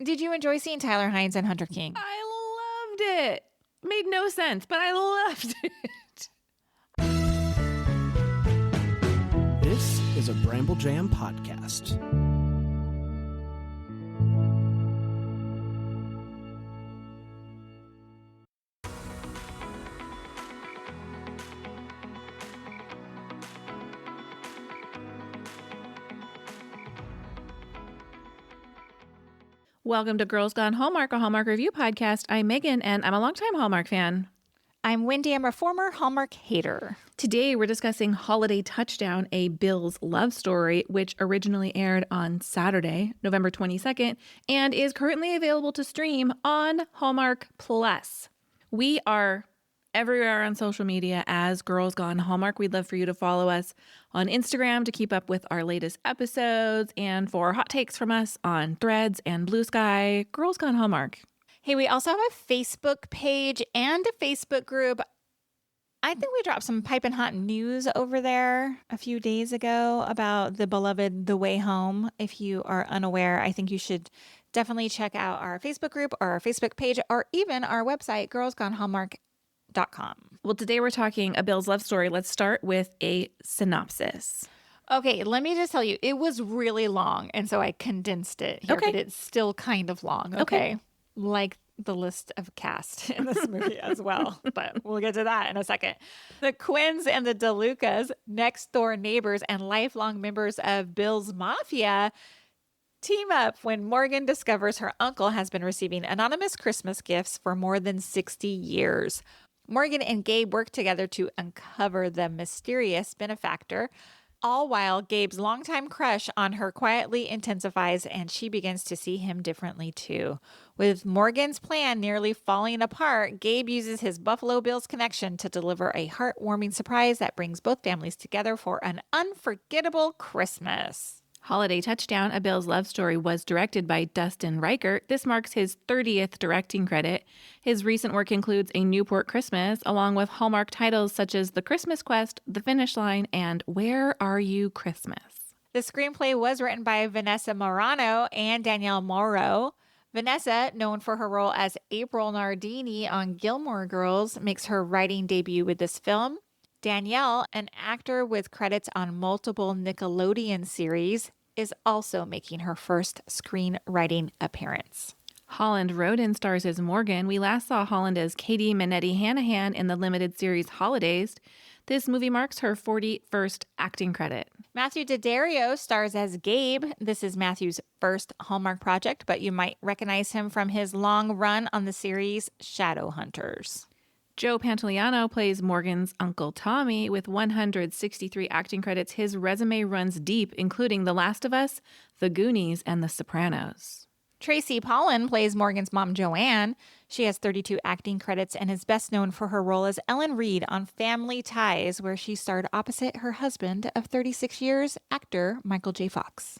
Did you enjoy seeing Tyler Hines and Hunter King? I loved it. Made no sense, but I loved it. This is a Bramble Jam podcast. Welcome to Girls Gone Hallmark, a Hallmark review podcast. I'm Megan, and I'm a longtime Hallmark fan. I'm Wendy. I'm a former Hallmark hater. Today, we're discussing Holiday Touchdown, a Bills love story, which originally aired on Saturday, November 22nd, and is currently available to stream on Hallmark Plus. We are everywhere on social media as Girls Gone Hallmark. We'd love for you to follow us on Instagram to keep up with our latest episodes and for hot takes from us on Threads and Blue Sky. Girls Gone Hallmark. Hey, we also have a Facebook page and a Facebook group. I think we dropped some piping hot news over there a few days ago about the beloved The Way Home. If you are unaware, I think you should definitely check out our Facebook group or our Facebook page or even our website, girlsgonehallmark.com. Well, today we're talking a Bills love story. Let's start with a synopsis. Okay, let me just tell you, it was really long, and so I condensed it here, Okay. but it's still kind of long, okay? Like the list of cast in this movie as well, but we'll get to that in a second. The Quinns and the DeLucas, next door neighbors and lifelong members of Bills Mafia, team up when Morgan discovers her uncle has been receiving anonymous Christmas gifts for more than 60 years. Morgan and Gabe work together to uncover the mysterious benefactor, all while Gabe's longtime crush on her quietly intensifies and she begins to see him differently too. With Morgan's plan nearly falling apart, Gabe uses his Buffalo Bills connection to deliver a heartwarming surprise that brings both families together for an unforgettable Christmas. Holiday Touchdown, a Bills love story, was directed by Dustin Reichert. This marks his 30th directing credit. His recent work includes A Newport Christmas, along with Hallmark titles such as The Christmas Quest, The Finish Line, and Where Are You Christmas? The screenplay was written by Vanessa Morano and Danielle Morrow. Vanessa, known for her role as April Nardini on Gilmore Girls, makes her writing debut with this film. Danielle, an actor with credits on multiple Nickelodeon series, is also making her first screenwriting appearance. Holland Roden stars as Morgan. We last saw Holland as Katie Manetti-Hanahan in the limited series Holidays. This movie marks her 41st acting credit. Matthew Daddario stars as Gabe. This is Matthew's first Hallmark project, but you might recognize him from his long run on the series Shadowhunters. Joe Pantoliano plays Morgan's Uncle Tommy. With 163 acting credits, his resume runs deep, including The Last of Us, The Goonies, and The Sopranos. Tracy Pollan plays Morgan's mom, Joanne. She has 32 acting credits and is best known for her role as Ellen Reed on Family Ties, where she starred opposite her husband of 36 years, actor Michael J. Fox.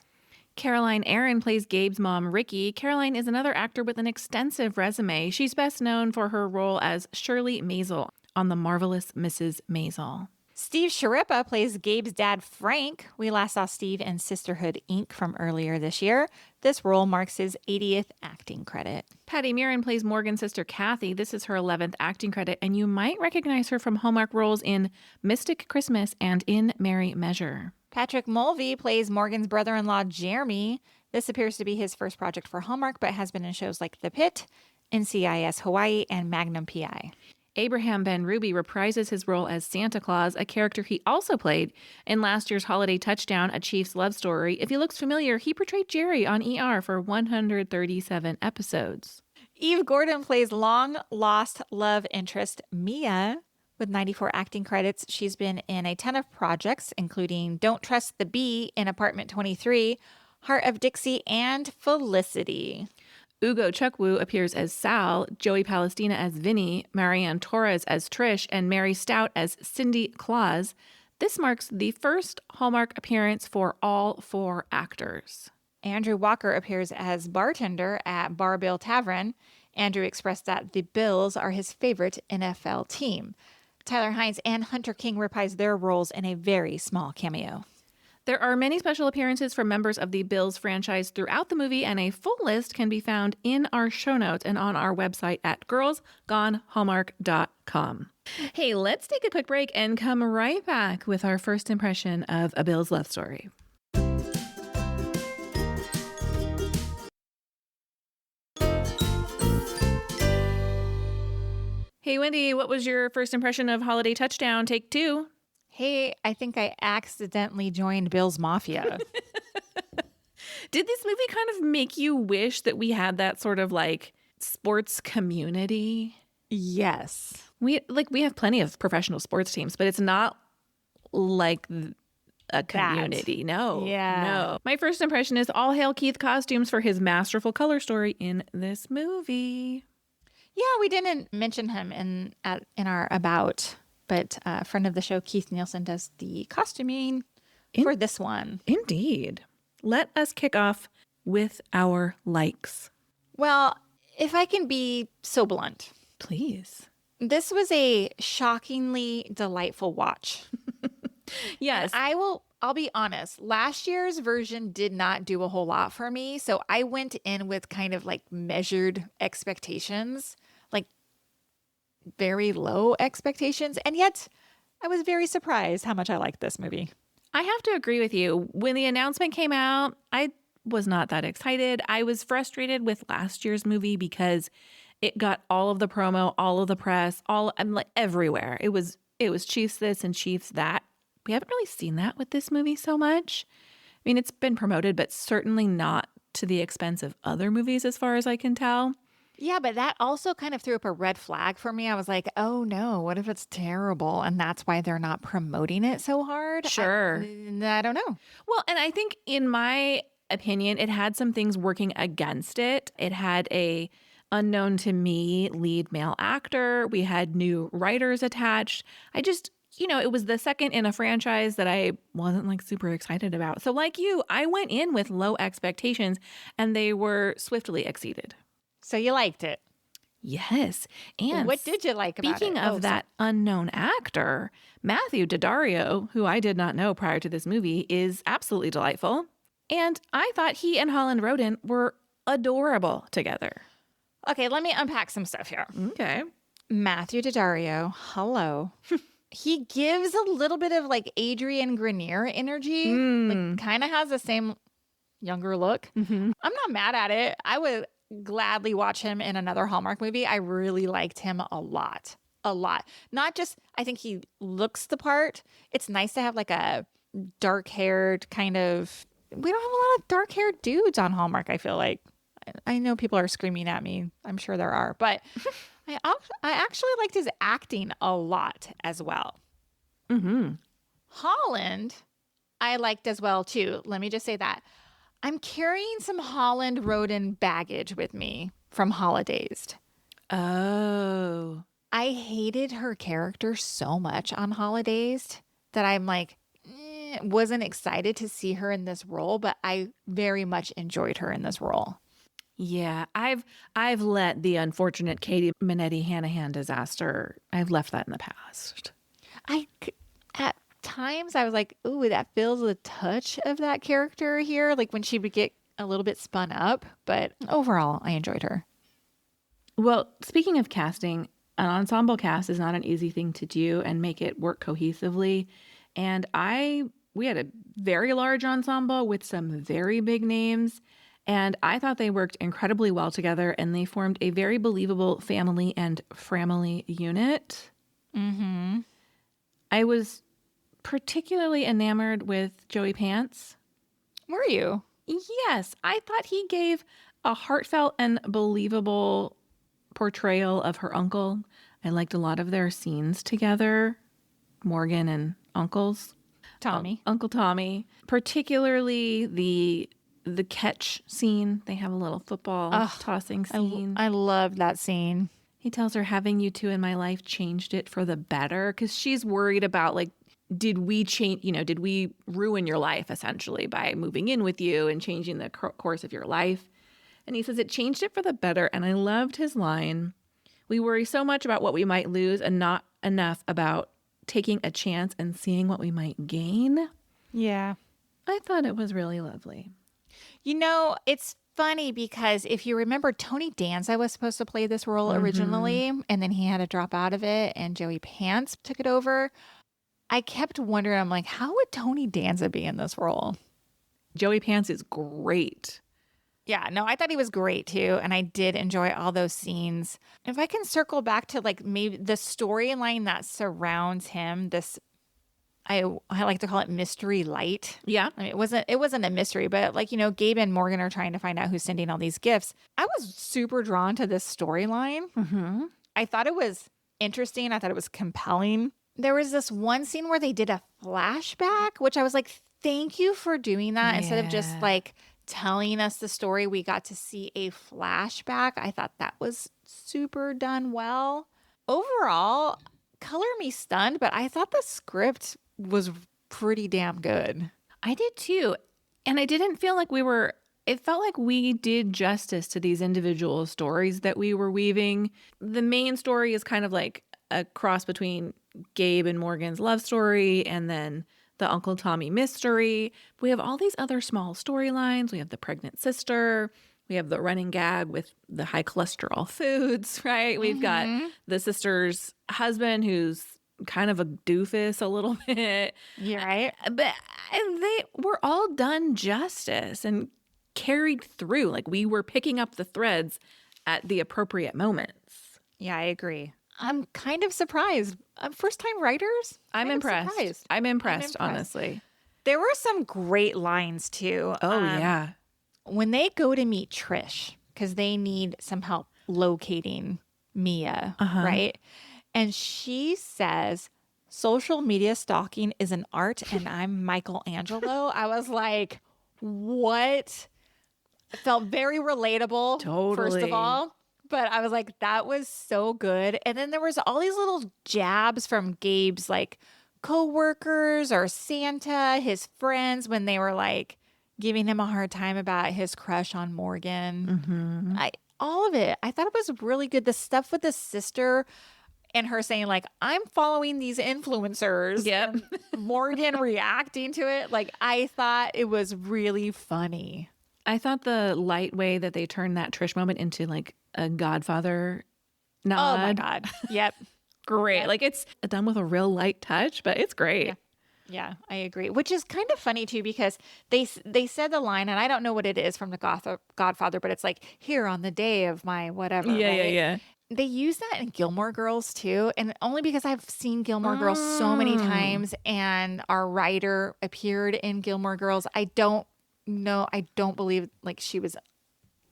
Caroline Aaron plays Gabe's mom, Ricky. Caroline is another actor with an extensive resume. She's best known for her role as Shirley Maisel on The Marvelous Mrs. Maisel. Steve Sharippa plays Gabe's dad, Frank. We last saw Steve in Sisterhood, Inc. from earlier this year. This role marks his 80th acting credit. Patty Murin plays Morgan's sister, Kathy. This is her 11th acting credit, and you might recognize her from Hallmark roles in Mystic Christmas and In Merry Measure. Patrick Mulvey plays Morgan's brother-in-law, Jeremy. This appears to be his first project for Hallmark, but has been in shows like The Pit, NCIS Hawaii, and Magnum P.I. Abraham Ben Ruby reprises his role as Santa Claus, a character he also played in last year's Holiday Touchdown, A Chief's Love Story. If he looks familiar, he portrayed Jerry on ER for 137 episodes. Eve Gordon plays long-lost love interest Mia. With 94 acting credits, she's been in a ton of projects, including Don't Trust the Bee in Apartment 23, Heart of Dixie, and Felicity. Ugo Chukwu appears as Sal, Joey Palestina as Vinny, Marianne Torres as Trish, and Mary Stout as Cindy Claus. This marks the first Hallmark appearance for all four actors. Andrew Walker appears as bartender at Bar Bill Tavern. Andrew expressed that the Bills are his favorite NFL team. Tyler Hines and Hunter King reprise their roles in a very small cameo. There are many special appearances from members of the Bills franchise throughout the movie, and a full list can be found in our show notes and on our website at girlsgonehallmark.com. Hey, let's take a quick break and come right back with our first impression of A Bills Love Story. Hey, Wendy, what was your first impression of Holiday Touchdown, Take 2? Hey, I think I accidentally joined Bills Mafia. Did this movie kind of make you wish that we had that sort of like sports community? Yes. We have plenty of professional sports teams, but it's not like a community. No. Yeah. No. My first impression is all hail Keith costumes for his masterful color story in this movie. Yeah, we didn't mention him in our about, but a friend of the show, Keith Nielsen, does the costuming for this one. Indeed. Let us kick off with our likes. Well, if I can be so blunt. Please. This was a shockingly delightful watch. Yes. I'll be honest. Last year's version did not do a whole lot for me. So I went in with kind of like measured expectations, like very low expectations. And yet I was very surprised how much I liked this movie. I have to agree with you. When the announcement came out, I was not that excited. I was frustrated with last year's movie because it got all of the promo, all of the press, I'm like everywhere. It was Chiefs this and Chiefs that. We haven't really seen that with this movie so much. I mean, it's been promoted, but certainly not to the expense of other movies as far as I can tell. Yeah, but that also kind of threw up a red flag for me. I was like, oh no, what if it's terrible? And that's why they're not promoting it so hard? Sure. I don't know. Well, and I think in my opinion, it had some things working against it. It had a unknown to me lead male actor. We had new writers attached. It was the second in a franchise that I wasn't like super excited about. So like you, I went in with low expectations and they were swiftly exceeded. So you liked it? Yes. And what did you like about it? Speaking of that unknown actor, Matthew Daddario, who I did not know prior to this movie, is absolutely delightful. And I thought he and Holland Roden were adorable together. Okay, let me unpack some stuff here. Okay. Matthew Daddario, hello. He gives a little bit of like Adrian Grenier energy. Like kind of has the same younger look. Mm-hmm. I'm not mad at it. I would gladly watch him in another Hallmark movie. I really liked him a lot. A lot. Not just, I think he looks the part. It's nice to have like a dark-haired kind of, we don't have a lot of dark-haired dudes on Hallmark, I feel like. I know people are screaming at me. I'm sure there are. But I actually liked his acting a lot as well. Mm-hmm. Holland, I liked as well, too. Let me just say that. I'm carrying some Holland Roden baggage with me from Holidays. Oh. I hated her character so much on Holidays that I'm like, wasn't excited to see her in this role, but I very much enjoyed her in this role. Yeah, I've let the unfortunate Katie Minetti-Hanahan disaster, I've left that in the past. At times I was like, ooh, that feels a touch of that character here, like when she would get a little bit spun up, but overall I enjoyed her. Well, speaking of casting, an ensemble cast is not an easy thing to do and make it work cohesively. And we had a very large ensemble with some very big names. And I thought they worked incredibly well together and they formed a very believable family and framily unit. Mm-hmm. I was particularly enamored with Joey Pants. Were you? Yes. I thought he gave a heartfelt and believable portrayal of her uncle. I liked a lot of their scenes together, Morgan and Uncle's. Tommy. Uncle Tommy. Particularly the catch scene. They have a little football tossing scene. I love that scene. He tells her, having you two in my life changed it for the better, because she's worried about, like, did we ruin your life essentially by moving in with you and changing the course of your life? And he says it changed it for the better. And I loved his line. We worry so much about what we might lose and not enough about taking a chance and seeing what we might gain. Yeah. I thought it was really lovely. You know, it's funny because if you remember, Tony Danza was supposed to play this role originally, and then he had to drop out of it, and Joey Pants took it over. I kept wondering, I'm like, how would Tony Danza be in this role? Joey Pants is great. Yeah, no, I thought he was great too. And I did enjoy all those scenes. If I can circle back to like maybe the storyline that surrounds him, this I like to call it mystery light. Yeah. I mean, it wasn't a mystery, but like, you know, Gabe and Morgan are trying to find out who's sending all these gifts. I was super drawn to this storyline. Mm-hmm. I thought it was interesting. I thought it was compelling. There was this one scene where they did a flashback, which I was like, thank you for doing that. Instead of just like telling us the story, we got to see a flashback. I thought that was super done well. Overall, color me stunned, but I thought the script was pretty damn good. I did too. And I didn't feel like it felt like we did justice to these individual stories that we were weaving. The main story is kind of like a cross between Gabe and Morgan's love story and then the Uncle Tommy mystery. We have all these other small storylines. We have the pregnant sister. We have the running gag with the high cholesterol foods, right? We've got the sister's husband who's kind of a doofus a little bit. You're right. But they were all done justice and carried through. Like we were picking up the threads at the appropriate moments. Yeah, I agree. I'm kind of surprised. First-time writers? I'm impressed. I'm impressed, honestly. There were some great lines, too. Oh, yeah. When they go to meet Trish, because they need some help locating Mia, right? And she says, social media stalking is an art, and I'm Michelangelo. I was like, what? It felt very relatable, first of all. But I was like, that was so good. And then there was all these little jabs from Gabe's like co-workers or Santa, his friends, when they were like giving him a hard time about his crush on Morgan. All of it. I thought it was really good. The stuff with the sister and her saying like, I'm following these influencers. Yep. Morgan reacting to it. Like, I thought it was really funny. I thought the light way that they turned that Trish moment into like a Godfather nod. Oh my God. Yep. Great. Yep. Like it's done with a real light touch, but it's great. Yeah, I agree. Which is kind of funny too, because they said the line, and I don't know what it is from the Godfather, but it's like, here on the day of my whatever. Yeah. They use that in Gilmore Girls too, and only because I've seen Gilmore Girls so many times, and our writer appeared in Gilmore Girls. I don't believe like she was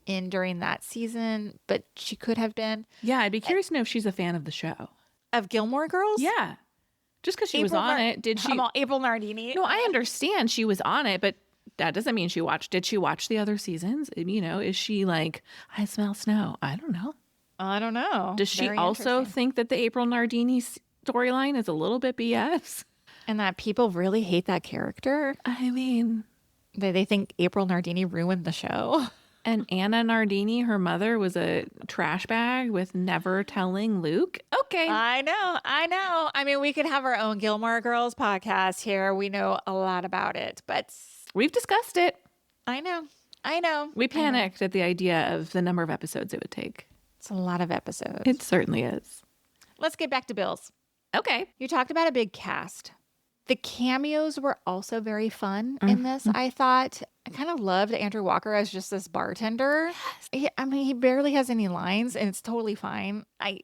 in during that season, but she could have been. Yeah, I'd be curious to know if she's a fan of the show. Of Gilmore Girls? Yeah. Just because she was on it, did she? April Nardini. No, I understand she was on it, but that doesn't mean she watched. Did she watch the other seasons? You know, is she like, I smell snow? I don't know. Does she also think that the April Nardini storyline is a little bit BS? And that people really hate that character? I mean, they think April Nardini ruined the show. And Anna Nardini, her mother, was a trash bag with never telling Luke. Okay. I know. I mean, we could have our own Gilmore Girls podcast here. We know a lot about it, but we've discussed it. I know. We panicked at the idea of the number of episodes it would take. It's a lot of episodes. It certainly is. Let's get back to Bills. Okay. You talked about a big cast. The cameos were also very fun in this, I thought. I kind of loved Andrew Walker as just this bartender. Yes. He barely has any lines, and it's totally fine. I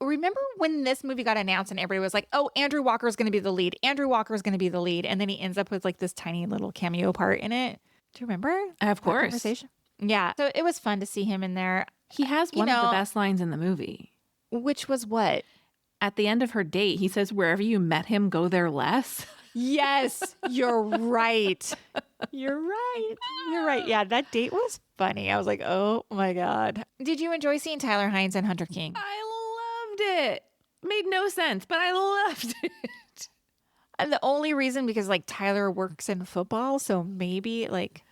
remember when this movie got announced and everybody was like, oh, Andrew Walker is going to be the lead. Andrew Walker is going to be the lead. And then he ends up with like this tiny little cameo part in it. Do you remember? Of course. Conversation? Yeah. So it was fun to see him in there. He has one of the best lines in the movie. Which was what? At the end of her date, he says, wherever you met him, go there less. Yes, you're right. You're right. Yeah, that date was funny. I was like, oh my God. Did you enjoy seeing Tyler Hines and Hunter King? I loved it. Made no sense, but I loved it. And the only reason, because like Tyler works in football, so maybe like.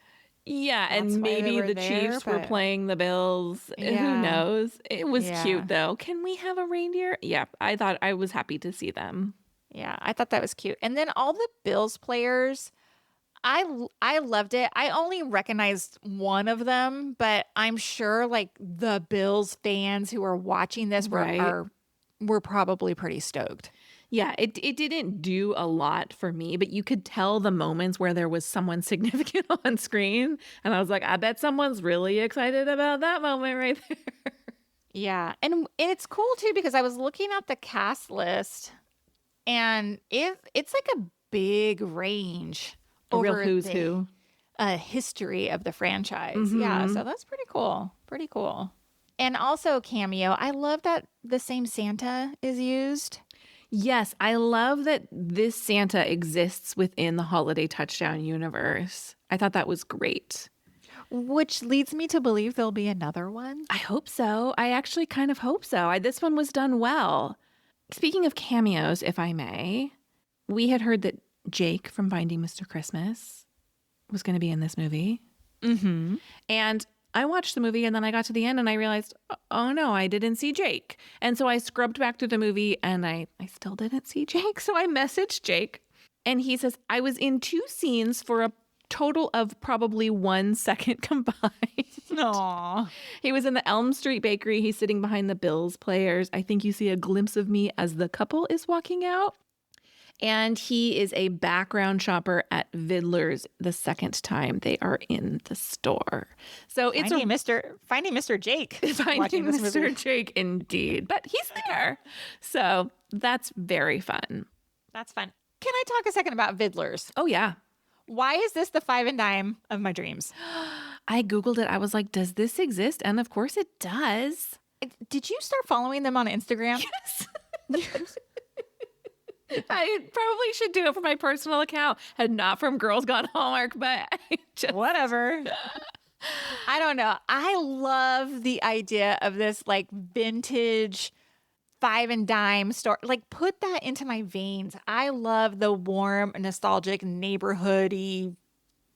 Yeah, and maybe the Chiefs were playing the Bills. Yeah. Who knows? It was cute, though. Can we have a reindeer? Yeah, I was happy to see them. Yeah, I thought that was cute. And then all the Bills players, I loved it. I only recognized one of them, but I'm sure like the Bills fans who are watching this were probably pretty stoked. Yeah, it didn't do a lot for me, but you could tell the moments where there was someone significant on screen. And I was like, I bet someone's really excited about that moment right there. Yeah. And it's cool too, because I was looking at the cast list and it's like a big range. A real who's who. History of the franchise. Yeah. So that's pretty cool. Pretty cool. And also cameo. I love that the same Santa is used. Yes, I love that this Santa exists within the Holiday Touchdown universe. I thought that was great. Which leads me to believe there'll be another one. I hope so. I actually kind of hope so. This one was done well. Speaking of cameos, if I may, we had heard that Jake from Finding Mr. Christmas was going to be in this movie. Mm-hmm. And I watched the movie and then I got to the end and I realized, oh no, I didn't see Jake. And so I scrubbed back through the movie and I still didn't see Jake. So I messaged Jake and he says, I was in 2 scenes for a total of probably 1 second combined. Aww. He was in the Elm Street Bakery. He's sitting behind the Bills players. I think you see a glimpse of me as the couple is walking out. And he is a background shopper at Vidler's the second time they are in the store. So it's Finding Mr. Jake. Finding Mr. Jake, indeed. But he's there. So that's very fun. That's fun. Can I talk a second about Vidler's? Oh, yeah. Why is this the 5 and dime of my dreams? I Googled it. I was like, does this exist? And of course it does. Did you start following them on Instagram? Yes. I probably should do it for my personal account and not from Girls Gone Hallmark, but I just... Whatever. I don't know. I love the idea of this like vintage 5 and dime store. Like put that into my veins. I love the warm, nostalgic, neighborhoody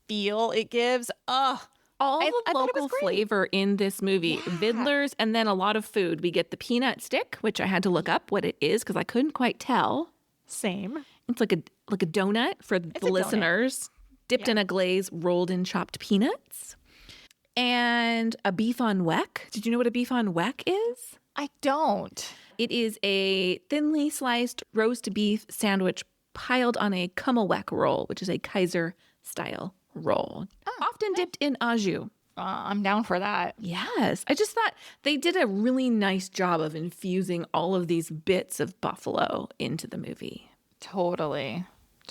feel it gives. Ugh. All the local flavor in this movie, yeah. Vidler's, and then a lot of food. We get the peanut stick, which I had to look up what it is because I couldn't quite tell. Same. It's like a donut for the listeners, dipped in a glaze, rolled in chopped peanuts, and a beef on weck. Did you know what a beef on weck is? I don't. It is a thinly sliced roast beef sandwich piled on a kummelweck roll, which is a Kaiser style roll, often dipped in au jus. I'm down for that. Yes. I just thought they did a really nice job of infusing all of these bits of Buffalo into the movie. Totally.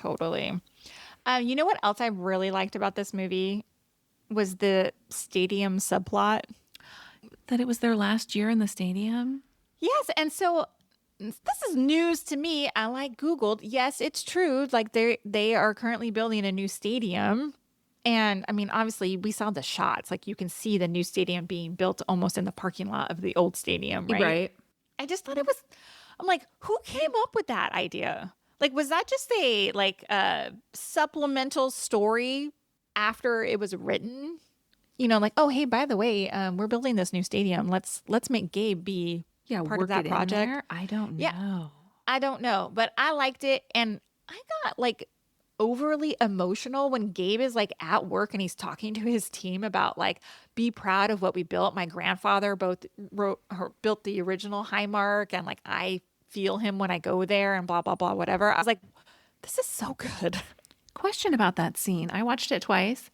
You know what else I really liked about this movie was the stadium subplot. That it was their last year in the stadium? Yes. And so this is news to me. I Googled. Yes, it's true. Like they are currently building a new stadium. And I mean, obviously, we saw the shots. Like you can see the new stadium being built almost in the parking lot of the old stadium, right? Right. I just thought I'm like, who came up with that idea? Like, was that just a supplemental story after it was written? You know, like, oh, hey, by the way, we're building this new stadium. Let's make Gabe be part of that project. I don't know. Yeah, I don't know, but I liked it, and I got overly emotional when Gabe is at work and he's talking to his team about be proud of what we built. My grandfather built the original Highmark, and I feel him when I go there and blah, blah, blah, whatever. I was like, this is so good. Question about that scene. I watched it twice.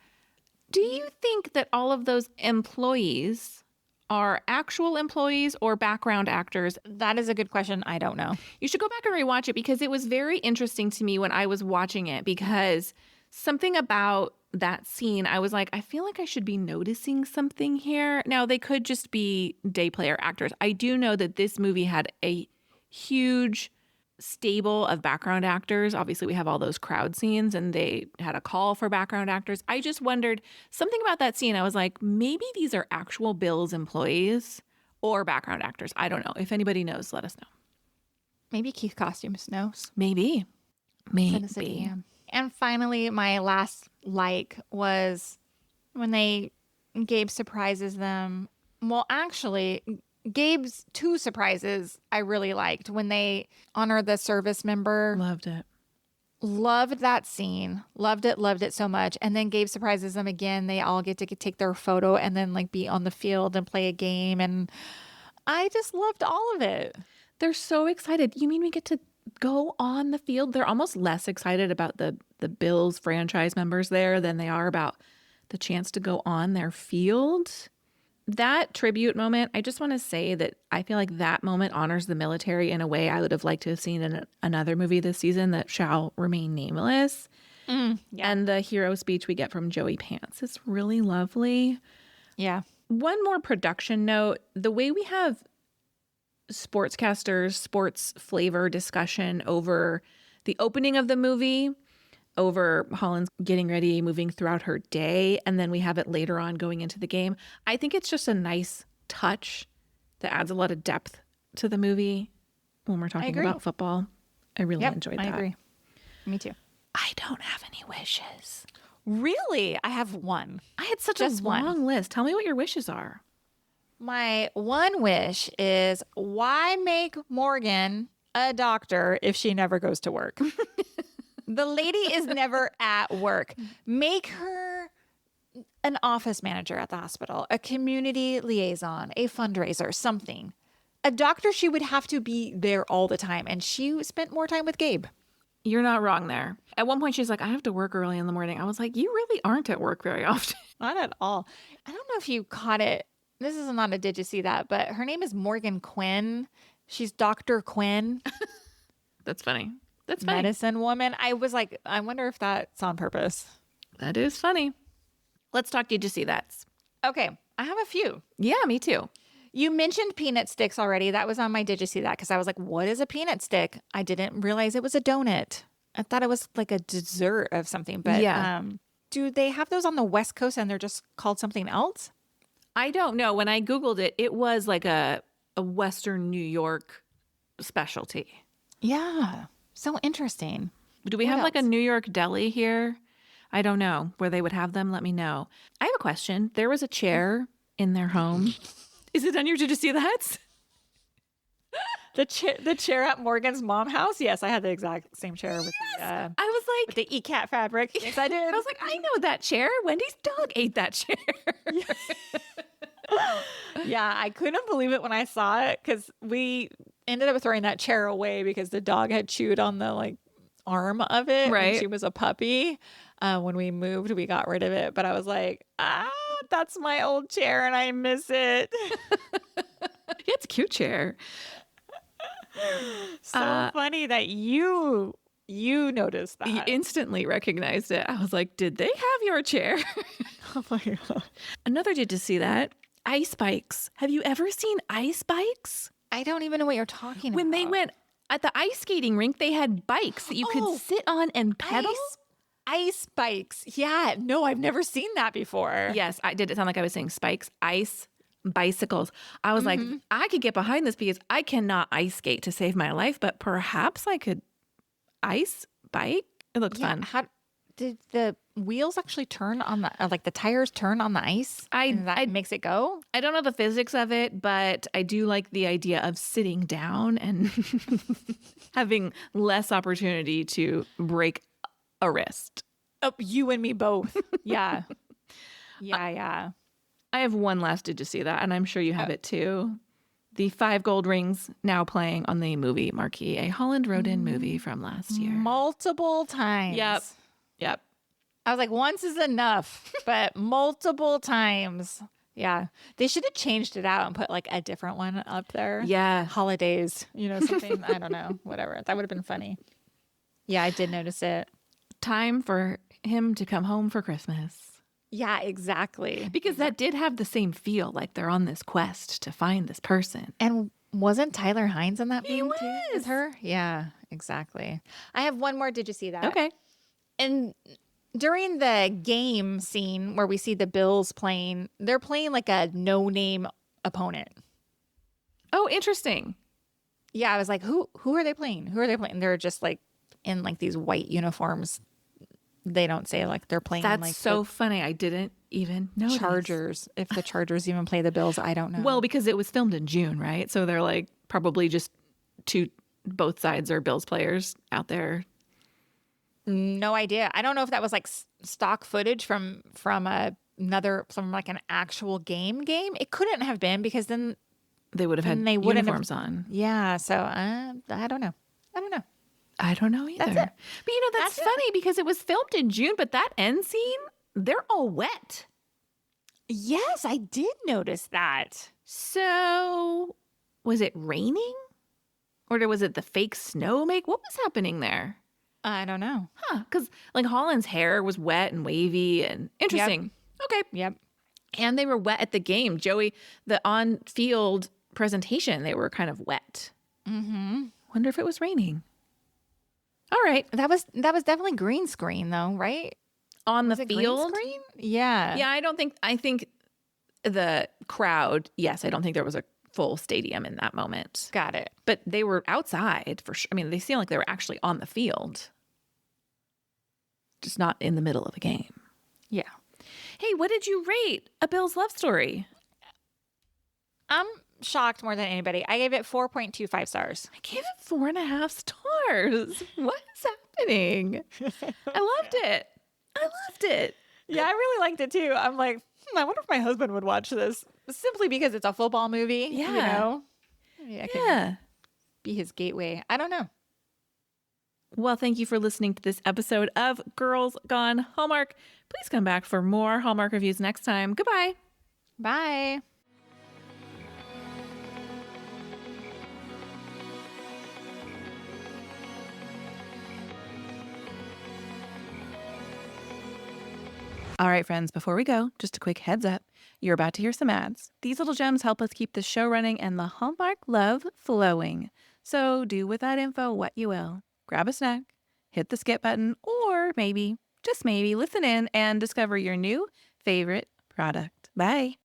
Do you think that all of those employees are actual employees or background actors? That is a good question. I don't know. You should go back and rewatch it because it was very interesting to me when I was watching it, because something about that scene, I was like, I feel like I should be noticing something here. Now, they could just be day player actors. I do know that this movie had a huge stable of background actors. Obviously, we have all those crowd scenes and they had a call for background actors. I just wondered something about that scene. I was like, maybe these are actual Bills employees or background actors. I don't know. If anybody knows, let us know. Maybe Keith Costumes knows. Maybe. Send us a DM. And finally, my last was when Gabe surprises them. Well, actually, Gabe's 2 surprises I really liked when they honor the service member. Loved it. Loved that scene. Loved it so much. And then Gabe surprises them again. They all get to take their photo and then like be on the field and play a game. And I just loved all of it. They're so excited. You mean we get to go on the field? They're almost less excited about the Bills franchise members there than they are about the chance to go on their field. That tribute moment, I just want to say that I feel like that moment honors the military in a way I would have liked to have seen in another movie this season that shall remain nameless. Yeah. And the hero speech we get from Joey Pants is really lovely. Yeah. One more production note, the way we have sportscasters, sports flavor discussion over the opening of the movie, over Holland's getting ready, moving throughout her day, and then we have it later on going into the game. I think it's just a nice touch that adds a lot of depth to the movie when we're talking about football. I really enjoyed that. I agree. Me too. I don't have any wishes. Really? I have one. I had such Just a one. long list. Tell me what your wishes are. My one wish is, why make Morgan a doctor if she never goes to work? The lady is never at work. Make her an office manager at the hospital, a community liaison, a fundraiser, something. A doctor, she would have to be there all the time. And she spent more time with Gabe. You're not wrong there. At one point, she's like, I have to work early in the morning. I was like, you really aren't at work very often. Not at all. I don't know if you caught it. This is not a did you see that, but her name is Morgan Quinn. She's Dr. Quinn. That's funny. That's funny. Medicine woman. I was like, I wonder if that's on purpose. That is funny. Let's talk Did You See That? Okay, I have a few. Yeah, me too. You mentioned peanut sticks already. That was on my Did You See That? Because I was like, what is a peanut stick? I didn't realize it was a donut. I thought it was like a dessert of something. But do they have those on the West Coast and they're just called something else? I don't know. When I Googled it, it was like a Western New York specialty. Yeah. So interesting. Do we have like a New York deli here? I don't know where they would have them. Let me know. I have a question. There was a chair in their home. Is it on your Did You See That? The chair at Morgan's mom house? Yes, I had the exact same chair with the I was like, with the ECAT fabric. Yes, I did. I was like, I know that chair. Wendy's dog ate that chair. Yeah, I couldn't believe it when I saw it because we ended up throwing that chair away because the dog had chewed on the like arm of it. Right. When she was a puppy. When we moved, we got rid of it. But I was like, that's my old chair and I miss it. Yeah, it's a cute chair. So funny that you noticed that. You instantly recognized it. I was like, did they have your chair? Oh my God. Another Did You See That? Ice bikes. Have you ever seen ice bikes? I don't even know what you're talking about. When they went at the ice skating rink, they had bikes that you could sit on and pedal. Ice bikes. Yeah. No, I've never seen that before. Yes, I did. It sound like I was saying spikes. Ice bicycles. I was like, I could get behind this because I cannot ice skate to save my life, but perhaps I could ice bike. It looks fun. How did the wheels actually turn on the like the tires turn on the ice? That makes it go? I don't know the physics of it, but I do like the idea of sitting down and having less opportunity to break a wrist. Oh, you and me both. Yeah. Yeah. I have one last Did You See That? And I'm sure you have it too. The 5 gold rings now playing on the movie marquee, a Holland Roden movie from last year. Multiple times. Yep. I was like, once is enough, but multiple times. Yeah. They should have changed it out and put like a different one up there. Yeah. Holidays, something. I don't know. Whatever. That would have been funny. Yeah, I did notice it. Time for him to come home for Christmas. Yeah, exactly. Because that did have the same feel, like they're on this quest to find this person. And wasn't Tyler Hines in that He movie was. too? With her? Yeah, exactly. I have one more. Did you see that? Okay. And during the game scene where we see the Bills playing, they're playing like a no-name opponent. Oh, interesting. Yeah, I was like, who are they playing? Who are they playing? They're just like in like these white uniforms. They don't say like they're playing. That's like so funny. I didn't even know. Chargers. If the Chargers even play the Bills, I don't know. Well, because it was filmed in June, right? So they're like probably just both sides are Bills players out there No idea. I don't know if that was like stock footage from like an actual game. It couldn't have been, because then They would have had they wouldn't uniforms on. Yeah. So I don't know. I don't know either. That's it. But that's funny because it was filmed in June, but that end scene, they're all wet. Yes, I did notice that. So was it raining? Or was it the fake snow make? What was happening there? I don't know. Because like Holland's hair was wet and wavy and interesting. Yep. Okay. Yep. And they were wet at the game. Joey, the on-field presentation, they were kind of wet. Mm-hmm. Wonder if it was raining. All right. That was definitely green screen though, right? On the Was it field? green screen? Yeah. Yeah, I think the crowd, yes, I don't think there was a full stadium in that moment. Got it. But they were outside for sure. I mean, they seemed like they were actually on the field. Just not in the middle of a game. Yeah. Hey, what did you rate A Bill's Love Story? I'm shocked more than anybody. I gave it 4.25 stars. I gave it 4.5 stars. What is happening? I loved it. Yeah, I really liked it too. I'm like, I wonder if my husband would watch this, simply because it's a football movie. Yeah. You know? Maybe I could Yeah. be his gateway. I don't know. Well, thank you for listening to this episode of Girls Gone Hallmark. Please come back for more Hallmark reviews next time. Goodbye. Bye. All right, friends, before we go, just a quick heads up. You're about to hear some ads. These little gems help us keep the show running and the Hallmark love flowing. So do with that info what you will. Grab a snack, hit the skip button, or maybe, just maybe, listen in and discover your new favorite product. Bye.